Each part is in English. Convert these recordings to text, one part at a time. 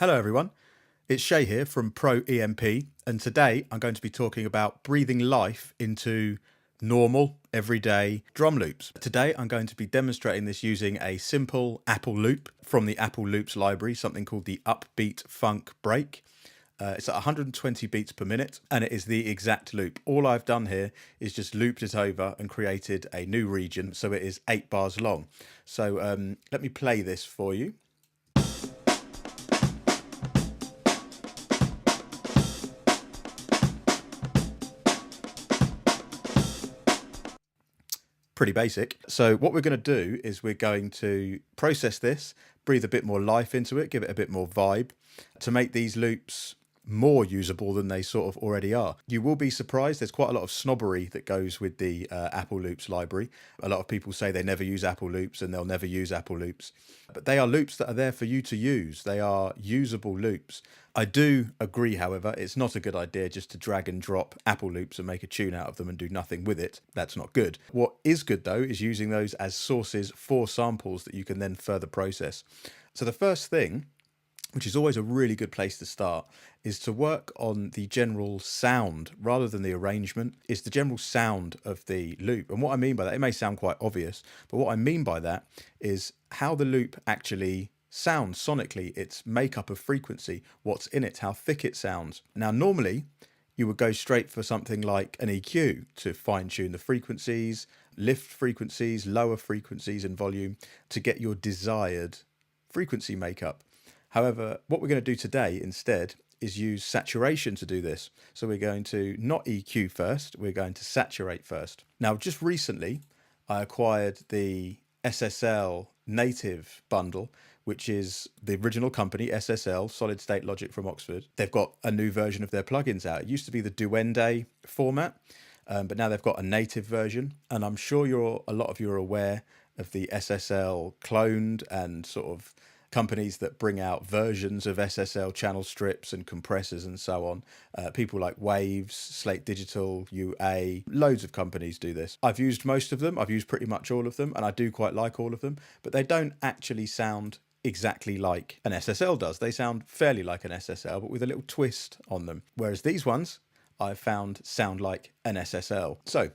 Hello everyone, it's Shay here from Pro EMP, and today I'm going to be talking about breathing life into normal, everyday drum loops. Today I'm going to be demonstrating this using a simple Apple loop from the Apple Loops library, something called the Upbeat Funk Break. It's at 120 beats per minute, and it is the exact loop. All I've done here is just looped it over and created a new region, so it is 8 bars long. So let me play this for you. Pretty basic. So what we're going to do is we're going to process this, breathe a bit more life into it, give it a bit more vibe to make these loops more usable than they sort of already are. You will be surprised, there's quite a lot of snobbery that goes with the Apple Loops library. A lot of people say they never use Apple Loops and they'll never use Apple Loops. But they are loops that are there for you to use. They are usable loops. I do agree, however, it's not a good idea just to drag and drop Apple Loops and make a tune out of them and do nothing with it. That's not good. What is good, though, is using those as sources for samples that you can then further process. So the first thing, which is always a really good place to start, is to work on the general sound rather than the arrangement. It's the general sound of the loop. And what I mean by that, it may sound quite obvious, but what I mean by that is how the loop actually sounds sonically, its makeup of frequency, what's in it, how thick it sounds. Now, normally you would go straight for something like an EQ to fine tune the frequencies, lift frequencies, lower frequencies and volume to get your desired frequency makeup. However, what we're going to do today instead is use saturation to do this. So we're going to not EQ first, we're going to saturate first. Now, just recently, I acquired the SSL Native bundle, which is the original company, SSL, Solid State Logic from Oxford. They've got a new version of their plugins out. It used to be the Duende format, but now they've got a native version. And I'm sure a lot of you are aware of the SSL cloned and sort of companies that bring out versions of SSL channel strips and compressors and so on. People like Waves, Slate Digital, UA, loads of companies do this. I've used most of them. I've used pretty much all of them, and I do quite like all of them, but they don't actually sound exactly like an SSL does. They sound fairly like an SSL, but with a little twist on them. Whereas these ones I've found sound like an SSL. So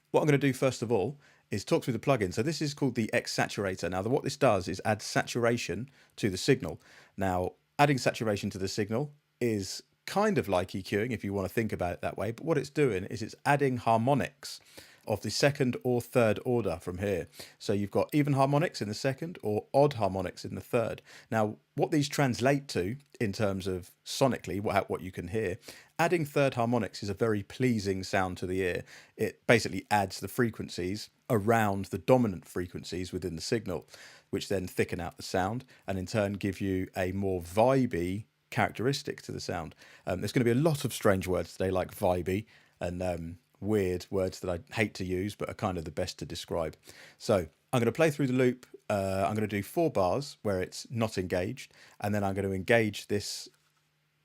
what I'm going to do first of all is talk through the plugin. So this is called the X Saturator. Now, what this does is add saturation to the signal. Now, adding saturation to the signal is kind of like EQing if you want to think about it that way. But what it's doing is it's adding harmonics of the second or third order from here. So you've got even harmonics in the second or odd harmonics in the third. Now, what these translate to in terms of sonically, what you can hear, adding third harmonics is a very pleasing sound to the ear. It basically adds the frequencies around the dominant frequencies within the signal, which then thicken out the sound and in turn give you a more vibey characteristic to the sound. There's going to be a lot of strange words today like vibey and weird words that I hate to use but are kind of the best to describe. So I'm going to play through the loop. I'm going to do 4 bars where it's not engaged, and then I'm going to engage this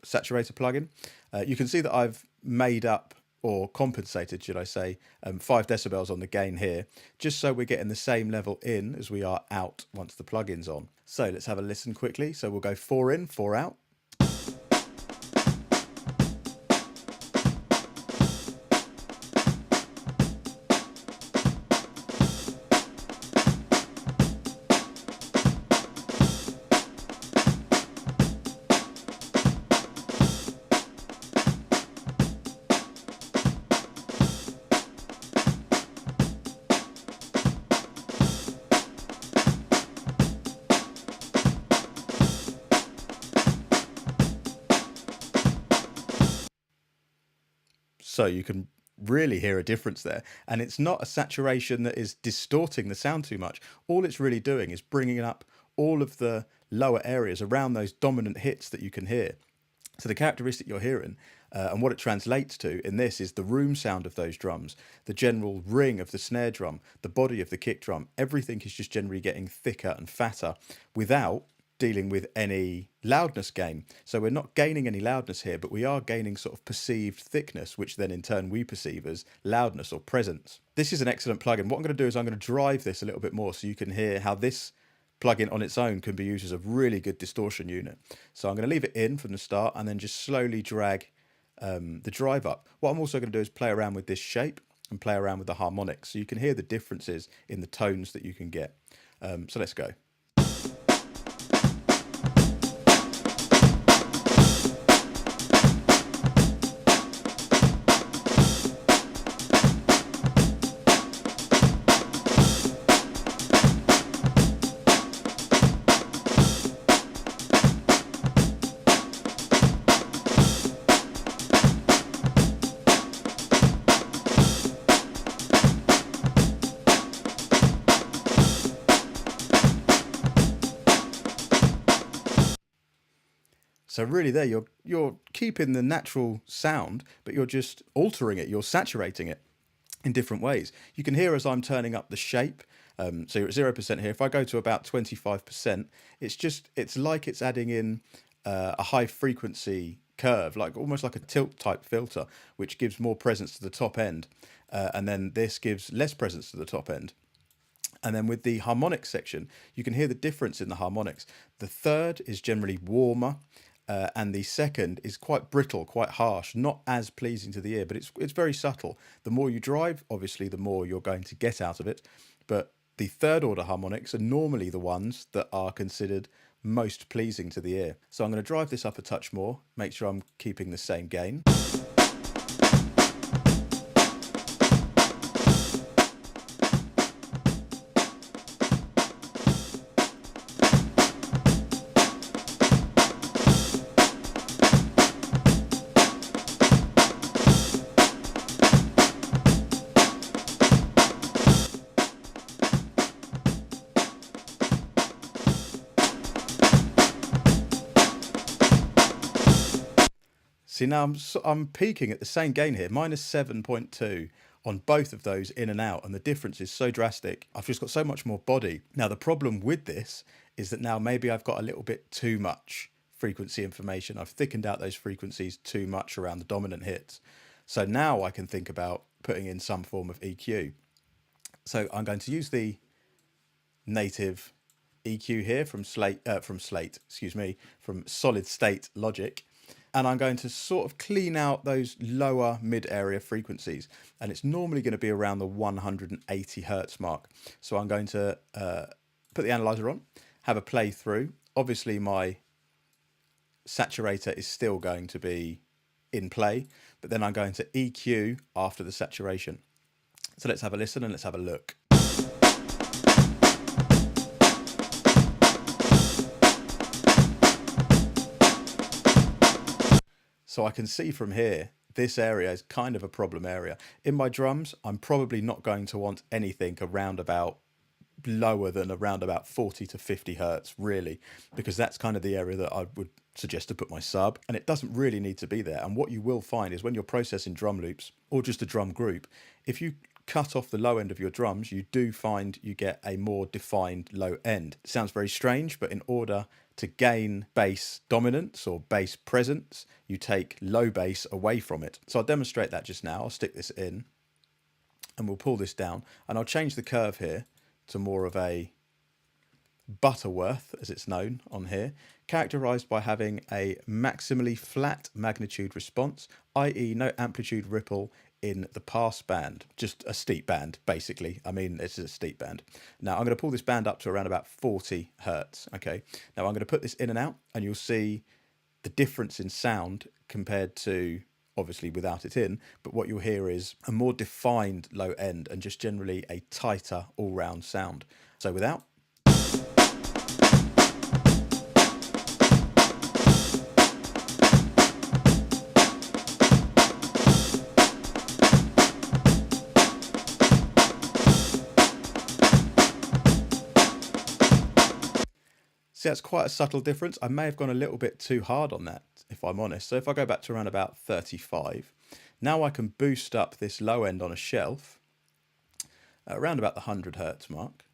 saturator plugin. You can see that I've made up or compensated, should I say, 5 decibels on the gain here, just so we're getting the same level in as we are out once the plugin's on. So let's have a listen quickly. So we'll go 4 in, 4 out. So you can really hear a difference there. And it's not a saturation that is distorting the sound too much. All it's really doing is bringing up all of the lower areas around those dominant hits that you can hear. So the characteristic you're hearing and what it translates to in this is the room sound of those drums, the general ring of the snare drum, the body of the kick drum. Everything is just generally getting thicker and fatter without dealing with any loudness gain. So we're not gaining any loudness here, but we are gaining sort of perceived thickness, which then in turn we perceive as loudness or presence. This is an excellent plugin. What I'm going to do is I'm going to drive this a little bit more so you can hear how this plugin on its own can be used as a really good distortion unit. So I'm going to leave it in from the start and then just slowly drag the drive up. What I'm also going to do is play around with this shape and play around with the harmonics, so you can hear the differences in the tones that you can get. So let's go. So really there, you're keeping the natural sound, but you're just altering it, you're saturating it in different ways. You can hear as I'm turning up the shape. So you're at 0% here. If I go to about 25%, it's like it's adding in a high frequency curve, like almost like a tilt type filter, which gives more presence to the top end. And then this gives less presence to the top end. And then with the harmonics section, you can hear the difference in the harmonics. The third is generally warmer, and the second is quite brittle, quite harsh, not as pleasing to the ear, but it's very subtle. The more you drive, obviously, the more you're going to get out of it. But the third order harmonics are normally the ones that are considered most pleasing to the ear. So I'm going to drive this up a touch more, make sure I'm keeping the same gain. See, now I'm peaking at the same gain here, -7.2 on both of those in and out, and the difference is so drastic. I've just got so much more body. Now, the problem with this is that now maybe I've got a little bit too much frequency information. I've thickened out those frequencies too much around the dominant hits. So now I can think about putting in some form of EQ. So I'm going to use the native EQ here from Solid State Logic. And I'm going to sort of clean out those lower mid-area frequencies. And it's normally going to be around the 180 hertz mark. So I'm going to put the analyzer on, have a play through. Obviously, my saturator is still going to be in play, but then I'm going to EQ after the saturation. So let's have a listen and let's have a look. So I can see from here, this area is kind of a problem area. In my drums, I'm probably not going to want anything around about lower than around about 40 to 50 hertz, really, because that's kind of the area that I would suggest to put my sub, and it doesn't really need to be there. And what you will find is when you're processing drum loops or just a drum group, if you cut off the low end of your drums, you do find you get a more defined low end. It sounds very strange, but in order to gain bass dominance or bass presence, you take low bass away from it. So I'll demonstrate that just now. I'll stick this in and we'll pull this down, and I'll change the curve here to more of a Butterworth, as it's known on here, characterized by having a maximally flat magnitude response, i.e. no amplitude ripple in the pass band, just a steep band, basically. I mean, it's a steep band. Now I'm going to pull this band up to around about 40 hertz. Okay. Now I'm going to put this in and out, and you'll see the difference in sound compared to obviously without it in, but what you'll hear is a more defined low end and just generally a tighter all-round sound. So without. See, that's quite a subtle difference. I may have gone a little bit too hard on that, if I'm honest. So if I go back to around about 35, now I can boost up this low end on a shelf around about the 100 hertz mark,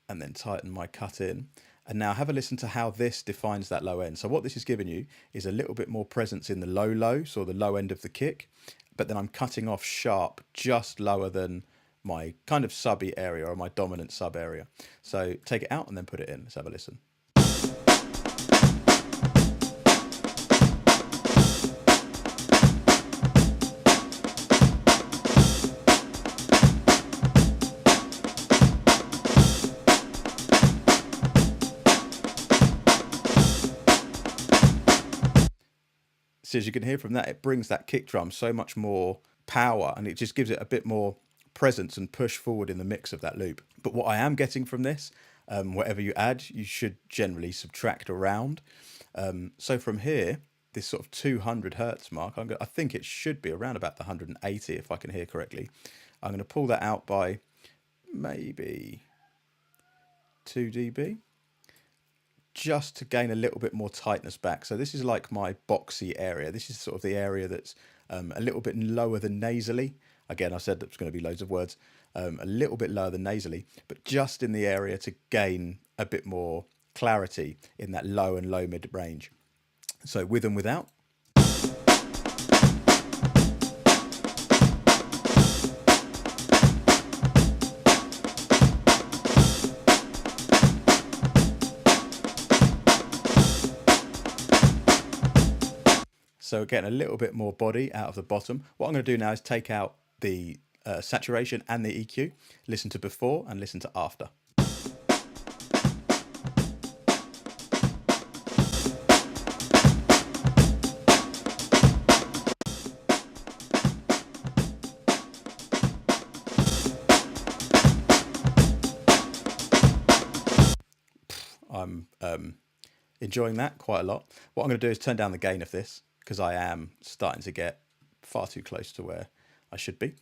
and then tighten my cut in. And now have a listen to how this defines that low end. So what this is giving you is a little bit more presence in the low, so the low end of the kick, but then I'm cutting off sharp just lower than my kind of subby area, or my dominant sub area. So take it out and then put it in. Let's have a listen. So as you can hear from that, it brings that kick drum so much more power, and it just gives it a bit more presence and push forward in the mix of that loop. But what I am getting from this, whatever you add, you should generally subtract around. So from here, this sort of 200 hertz mark, I think it should be around about the 180 if I can hear correctly. I'm going to pull that out by maybe 2 dB. Just to gain a little bit more tightness back. So this is like my boxy area. This is sort of the area that's a little bit lower than nasally. Again, I said that's going to be loads of words. A little bit lower than nasally, but just in the area to gain a bit more clarity in that low and low mid range. So with and without. So getting a little bit more body out of the bottom. What I'm going to do now is take out the saturation and the EQ, listen to before and listen to after. I'm enjoying that quite a lot. What I'm going to do is turn down the gain of this, because I am starting to get far too close to where I should be.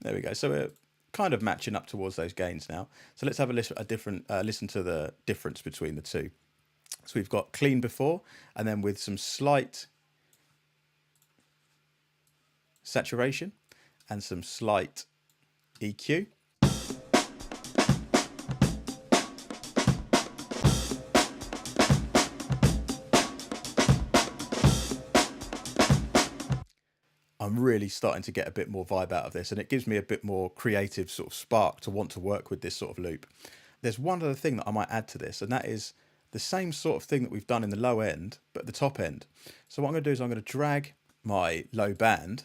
There we go. So we're kind of matching up towards those gains now. So let's have listen to the difference between the two. So we've got clean before, and then with some slight saturation and some slight EQ. I'm really starting to get a bit more vibe out of this, and it gives me a bit more creative sort of spark to want to work with this sort of loop. There's one other thing that I might add to this, and that is the same sort of thing that we've done in the low end, but at the top end. So what I'm going to do is I'm going to drag my low band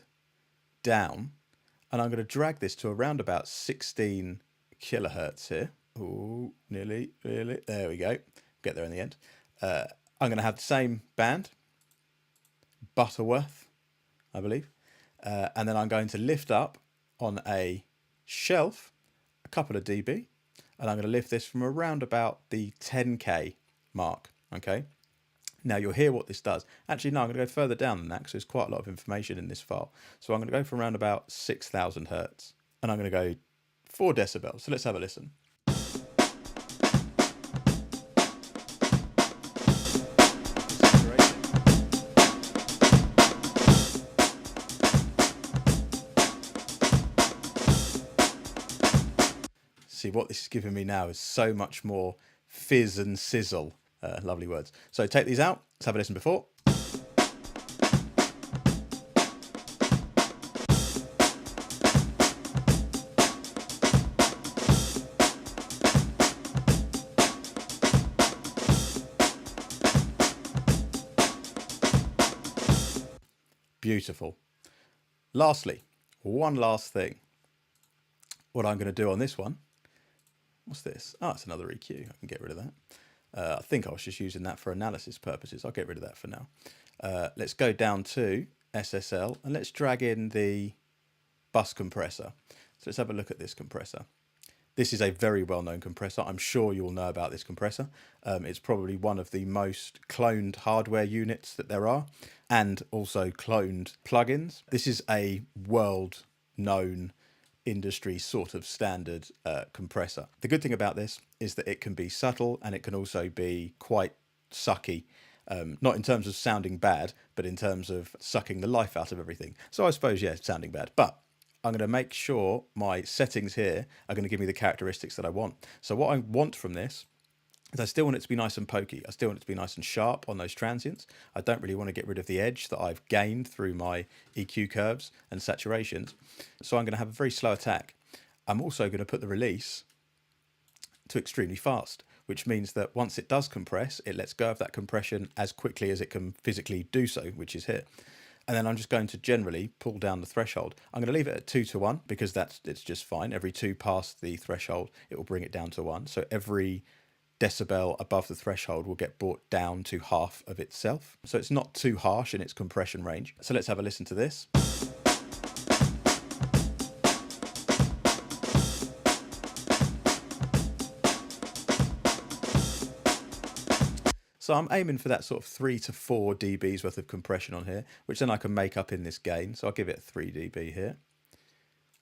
down, and I'm going to drag this to around about 16 kilohertz here. Oh, nearly. There we go. Get there in the end. I'm going to have the same band, Butterworth, I believe. And then I'm going to lift up on a shelf a couple of dB, and I'm going to lift this from around about the 10K mark. Okay. Now you'll hear what this does. Actually, no, I'm going to go further down than that because there's quite a lot of information in this file. So I'm going to go from around about 6,000 hertz, and I'm going to go 4 decibels. So let's have a listen. See, what this is giving me now is so much more fizz and sizzle. Lovely words. So take these out. Let's have a listen before. Beautiful. Lastly, one last thing. What I'm going to do on this one. What's this? Oh, it's another EQ. I can get rid of that. I think I was just using that for analysis purposes. I'll get rid of that for now. Let's go down to SSL and let's drag in the bus compressor. So let's have a look at this compressor. This is a very well-known compressor. I'm sure you'll know about this compressor. It's probably one of the most cloned hardware units that there are, and also cloned plugins. This is a world-known industry sort of standard compressor. The good thing about this is that it can be subtle and it can also be quite sucky. Not in terms of sounding bad, but in terms of sucking the life out of everything. So I suppose, yeah, sounding bad. But I'm going to make sure my settings here are going to give me the characteristics that I want. So what I want from this I still want it to be nice and pokey. I still want it to be nice and sharp on those transients. I don't really want to get rid of the edge that I've gained through my EQ curves and saturations. So I'm going to have a very slow attack. I'm also going to put the release to extremely fast, which means that once it does compress, it lets go of that compression as quickly as it can physically do so, which is here. And then I'm just going to generally pull down the threshold. I'm going to leave it at 2:1 because it's just fine. Every 2 past the threshold, it will bring it down to 1. So every decibel above the threshold will get brought down to half of itself. So it's not too harsh in its compression range. So let's have a listen to this. So I'm aiming for that sort of 3 to 4 dBs worth of compression on here, which then I can make up in this gain. So I'll give it 3 dB here.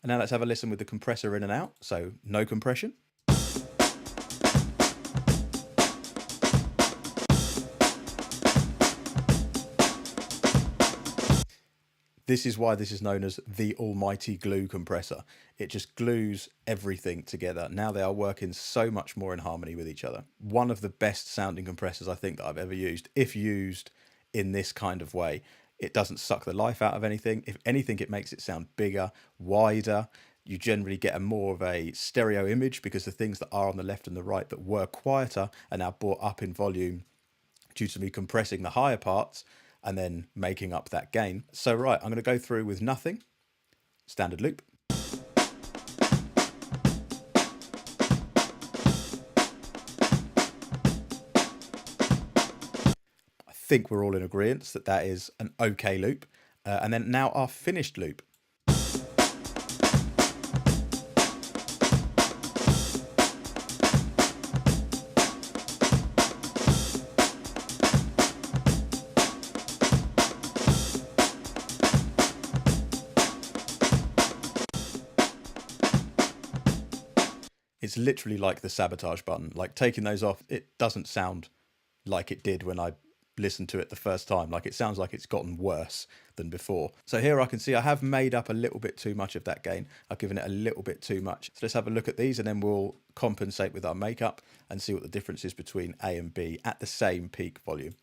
And now let's have a listen with the compressor in and out. So no compression. This is why this is known as the almighty glue compressor. It just glues everything together. Now they are working so much more in harmony with each other. One of the best sounding compressors I think that I've ever used, if used in this kind of way. It doesn't suck the life out of anything. If anything, it makes it sound bigger, wider. You generally get a more of a stereo image because the things that are on the left and the right that were quieter are now brought up in volume due to me compressing the higher parts and then making up that gain. So right, I'm going to go through with nothing, standard loop. I think we're all in agreement that that is an okay loop. And then now our finished loop. It's literally like the sabotage button. Like taking those off, it doesn't sound like it did when I listened to it the first time. Like it sounds like it's gotten worse than before. So here I can see I have made up a little bit too much of that gain. I've given it a little bit too much. So let's have a look at these and then we'll compensate with our makeup and see what the difference is between A and B at the same peak volume.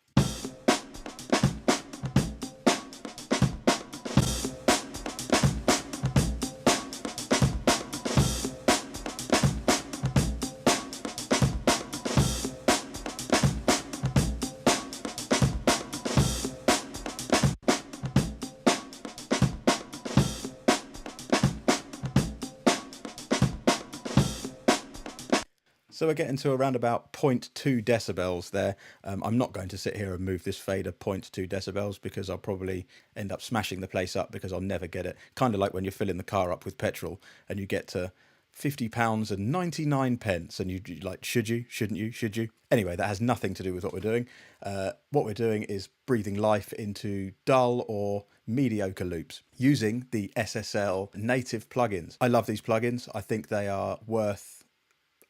So we're getting to around about 0.2 decibels there. I'm not going to sit here and move this fader 0.2 decibels because I'll probably end up smashing the place up because I'll never get it. Kind of like when you're filling the car up with petrol and you get to £50 and 99 pence and you're like, should you, shouldn't you, should you? Anyway, that has nothing to do with what we're doing. What we're doing is breathing life into dull or mediocre loops using the SSL Native plugins. I love these plugins. I think they are worth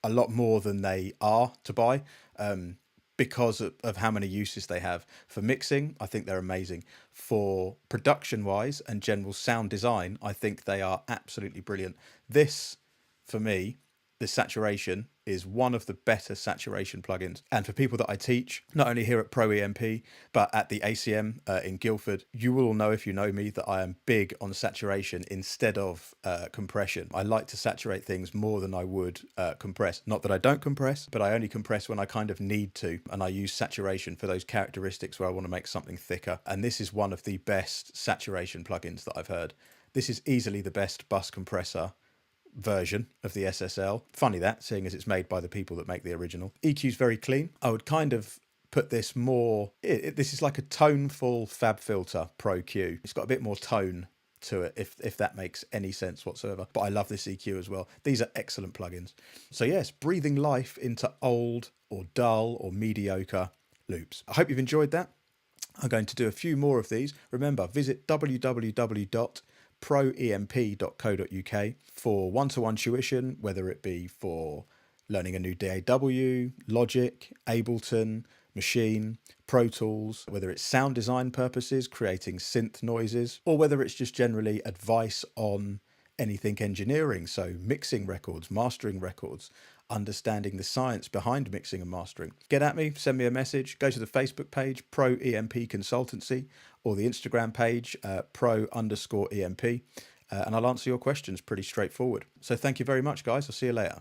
a lot more than they are to buy because of how many uses they have. For mixing, I think they're amazing. For production wise and general sound design, I think they are absolutely brilliant. This, for me, the saturation is one of the better saturation plugins. And for people that I teach, not only here at Pro EMP, but at the ACM in Guildford, you will all know if you know me that I am big on saturation instead of compression. I like to saturate things more than I would compress. Not that I don't compress, but I only compress when I kind of need to. And I use saturation for those characteristics where I want to make something thicker. And this is one of the best saturation plugins that I've heard. This is easily the best bus compressor version of the SSL. Funny that, seeing as it's made by the people that make the original. EQ's very clean. I would kind of put this more... this is like a toneful FabFilter Pro Q. It's got a bit more tone to it, if that makes any sense whatsoever. But I love this EQ as well. These are excellent plugins. So yes, breathing life into old or dull or mediocre loops. I hope you've enjoyed that. I'm going to do a few more of these. Remember, visit www.proemp.co.uk for one-to-one tuition, whether it be for learning a new DAW, Logic, Ableton, Machine, Pro Tools, whether it's sound design purposes, creating synth noises, or whether it's just generally advice on anything engineering, so mixing records, mastering records. understanding the science behind mixing and mastering. Get at me, send me a message, go to the Facebook page, Pro EMP Consultancy, or the Instagram page, Pro_EMP, and I'll answer your questions pretty straightforward. So thank you very much, guys. I'll see you later.